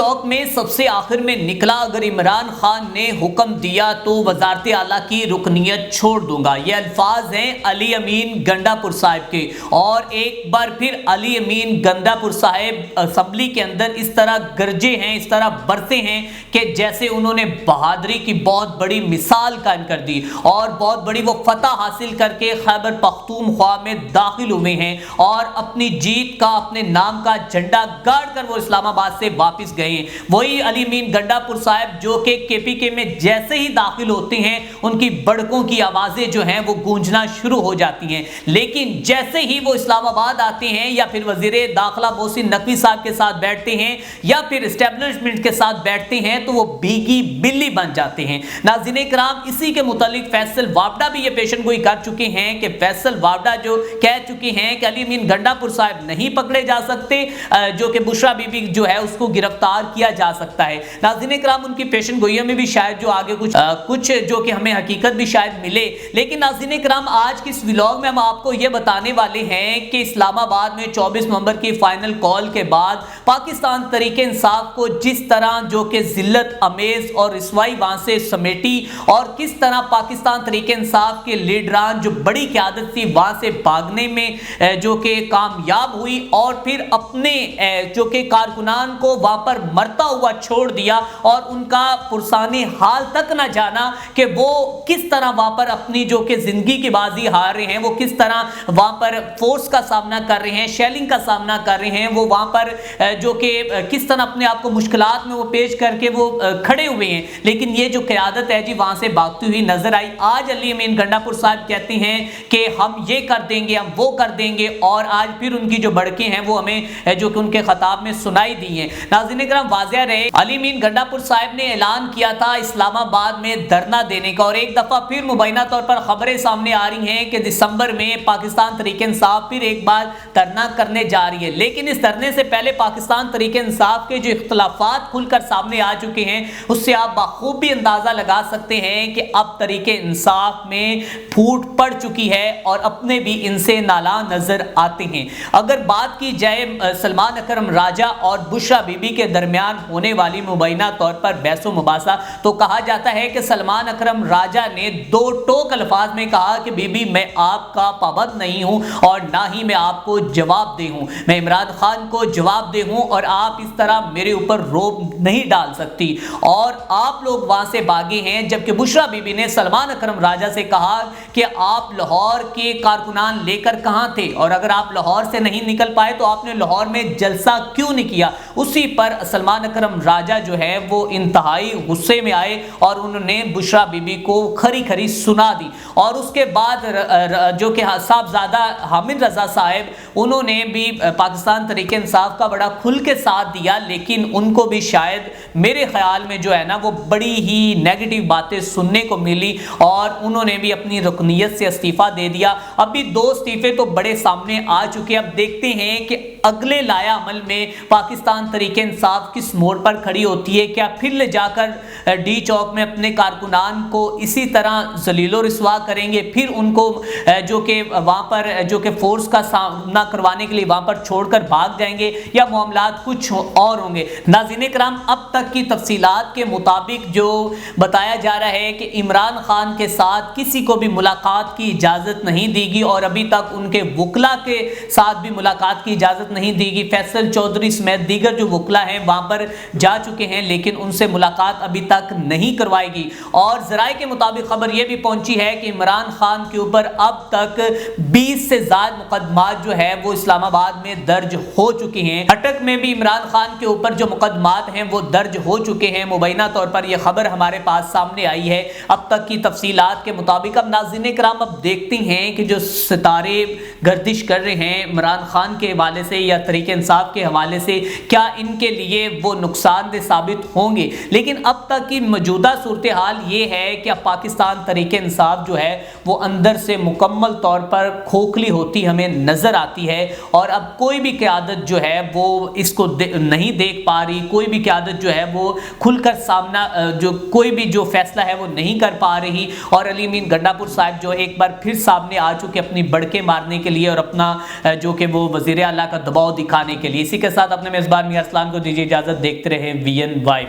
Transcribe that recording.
چوک میں سب سے آخر میں نکلا، اگر عمران خان نے حکم دیا تو وزارت اعلیٰ کی رکنیت چھوڑ دوں گا۔ یہ الفاظ ہیں علی امین گنڈا پور صاحب کے، اور ایک بار پھر علی امین گنڈا پور صاحب اسمبلی کے اندر اس طرح گرجے ہیں، اس طرح برتے ہیں کہ جیسے انہوں نے بہادری کی بہت بڑی مثال قائم کر دی اور بہت بڑی وہ فتح حاصل کر کے خیبر پختونخوا میں داخل ہوئے ہیں اور اپنی جیت کا، اپنے نام کا جھنڈا گاڑ کر وہ اسلام آباد سے واپس گئے ہیں۔ وہی علی امین گنڈا پور صاحب جو کہ کے پی کے میں جیسے ہی داخل ہوتے ہیں ان کی بڑکوں کی آوازیں جو ہیں وہ گونجنا شروع ہو جاتی ہیں، لیکن جیسے ہی وہ اسلام آباد آتے ہیں یا پھر وزیر داخلہ محسن نقوی صاحب کے ساتھ بیٹھتے ہیں یا پھر اسٹیبلشمنٹ کے ساتھ بیٹھتے ہیں تو وہ بھیگی بلی بن جاتے ہیں۔ ناظرین کرام، اسی کے متعلق فیصل وابڈا بھی یہ پیشن گوئی کر چکے ہیں کہ فیصل وابڈا جو کہہ چکے ہیں کہ علی امین گنڈا پور صاحب نہیں پکڑے جا سکتے، جو کہ بشرا بی بی جو ہے اس کو گرفتار کیا جا سکتا ہے۔ ناظرین کرام، ان کی پیشن گوئیوں میں بھی شاید جو آگے کچھ جو کہ ہمیں حقیقت بھی شاید ملے، لیکن ناظرین کرام آج کی اس ولاگ میں ہم آپ کو یہ بتانے والے ہیں کہ اسلام آباد میں 24 نومبر کی فائنل کال کے بعد پاکستان تحریک انصاف کو جس طرح جو کہ ذلت امیز اور رسوائی وہاں سے سمیٹی اور کس طرح پاکستان تحریک انصاف کے لیڈران جو بڑی قیادت تھی وہاں سے بھاگنے میں جو کہ کامیاب ہوئی اور پھر اپنے جو کہ کارکنان کو وہاں پر مرتا ہوا چھوڑ دیا اور ان کا پرسان حال تک نہ جانا کہ وہ کس طرح وہاں پر اپنی جو کہ زندگی کی بازی ہار رہے ہیں، وہ کس طرح وہاں پر فورس کا سامنا کر رہے ہیں، شیلنگ کا سامنا کر رہے ہیں، وہ وہاں پر جو کہ کس طرح اپنے آپ کو مشکلات میں وہ پیش کر کے وہ کھڑے ہوئے ہیں، لیکن یہ جو قیادت ہے جی وہاں سے بھاگتی ہوئی نظر آئی۔ آج علی امین گنڈا پور صاحب کہتے ہیں کہ ہم یہ کر دیں گے، ہم وہ کر دیں گے، اور آج پھر ان کی جو بڑکیں ہیں وہ ہمیں جو کہ ان کے خطاب میں سنائی دی ہیں۔ ناظرین کرام، واضح رہے علی امین گنڈا پور صاحب نے اعلان کیا تھا اسلام آباد میں دھرنا دینے کا، اور ایک دفعہ پھر مبینہ طور پر خبریں سامنے آ رہی ہیں کہ دسمبر میں پاکستان تحریک انصاف پھر ایک بار دھرنا کرنے جا رہی ہے، لیکن اس دھرنے سے پہلے پاکستان تحریک انصاف کے جو اختلافات کھل کر سامنے آ چکے ہیں اس سے آپ بخوبی اندازہ لگا سکتے ہیں کہ اب تحریک انصاف میں پھوٹ پڑ چکی ہے اور اپنے بھی ان سے نالاں نظر آتے ہیں۔ اگر بات کی جائے سلمان اکرم راجہ اور بشرا بی بی کے درمیان ہونے والی مبینہ طور پر بحث و مباحثہ، تو کہا جاتا ہے کہ سلمان اکرم راجہ نے دو ٹوک الفاظ میں کہا کہ بی بی میں آپ کا پابند نہیں ہوں اور نہ ہی میں آپ کو جواب دہ ہوں، میں عمران خان کو جواب دہ ہوں اور آپ اس طرح میرے اوپر روب نہیں ڈال سکتی، اور آپ لوگ وہاں سے بھاگے ہیں، جبکہ بشرا بی بی نے سلمان اکرم راجہ سے کہا کہ آپ لاہور کے کارکنان لے کر کہاں تھے، اور اگر آپ لاہور سے نہیں نکل پائے تو آپ نے لاہور میں جلسہ کیوں نہیں کیا۔ اسی پر سلمان اکرم راجہ جو ہے وہ انتہائی غصے میں آئے اور انہوں نے بشرا بی بی کو کھری کھری سنا دی، اور اس کے بعد جو کہ صاحبزادہ حامد رضا صاحب انہوں نے بھی پاکستان تحریک انصاف کا بڑا کھل کے ساتھ دیا، لیکن ان کو بھی شاید میرے خیال میں جو ہے نا وہ بڑی ہی نیگیٹو باتیں سننے کو ملی اور انہوں نے بھی اپنی رکنیت سے استعفیٰ دے دیا۔ ابھی دو استعفے تو بڑے سامنے آ چکے، اب دیکھتے ہیں کہ اگلے لایا عمل میں پاکستان تحریک انصاف کس موڑ پر کھڑی ہوتی ہے، کیا پھر لے جا کر ڈی چوک میں اپنے کارکنان کو اسی طرح ذلیل و رسوا کریں گے، پھر ان کو جو کہ وہاں پر جو کہ فورس کا سامنا کروانے کے لیے وہاں پر چھوڑ کر بھاگ جائیں گے، یا معاملات کچھ اور ہوں گے۔ ناظرین کرام، اب تک کی تفصیلات کے مطابق جو بتایا جا رہا ہے کہ عمران خان کے ساتھ کسی کو بھی ملاقات کی اجازت نہیں دی گئی، اور ابھی تک ان کے وکلا کے ساتھ بھی ملاقات کی اجازت نہیں دی گئی۔ فیصل چودھری سمیت دیگر جو وکلا ہیں وہاں پر جا چکے ہیں، لیکن ان سے ملاقات ابھی تک نہیں کروائی گئی، اور ذرائع کے مطابق خبر یہ بھی پہنچی ہے کہ عمران خان کے اوپر اب تک 20 سے زائد مقدمات جو ہے وہ اسلام آباد میں درج ہو چکے ہیں۔ اٹک میں بھی عمران خان کے اوپر جو مقدمات ہیں وہ درج ہو چکے ہیں، مبینہ طور پر یہ خبر ہمارے پاس سامنے آئی ہے اب تک کی تفصیلات کے مطابق۔ اب ناظرین کرام، اب دیکھتے ہیں کہ جو ستارے گردش کر رہے ہیں عمران خان کے حوالے سے یا تحریک انصاف کے حوالے سے، کیا ان کے لیے وہ نقصان دہ ثابت ہوں گے، لیکن اب تک کی موجودہ صورتحال یہ ہے کہ اب پاکستان تحریک انصاف جو ہے وہ اندر سے مکمل طور پر کھوکھلی ہوتی ہمیں نظر آتی ہے، اور اب کوئی بھی قیادت جو ہے وہ اس کو نہیں دیکھ پا رہی، کوئی بھی قیادت جو ہے وہ کھل کر سامنا جو کوئی بھی جو فیصلہ ہے وہ نہیں کر پا رہی، اور علی امین گنڈا پور صاحب جو ایک بار پھر سامنے آ چکے اپنی بڑکیں مارنے کے لیے اور اپنا جو کہ وہ وزیر اعلیٰ کا دباؤ دکھانے کے لیے۔ اسی کے ساتھ اپنے میزبان میاں ارسلان کو دیجیے اجازت، دیکھتے رہیں VN وائف۔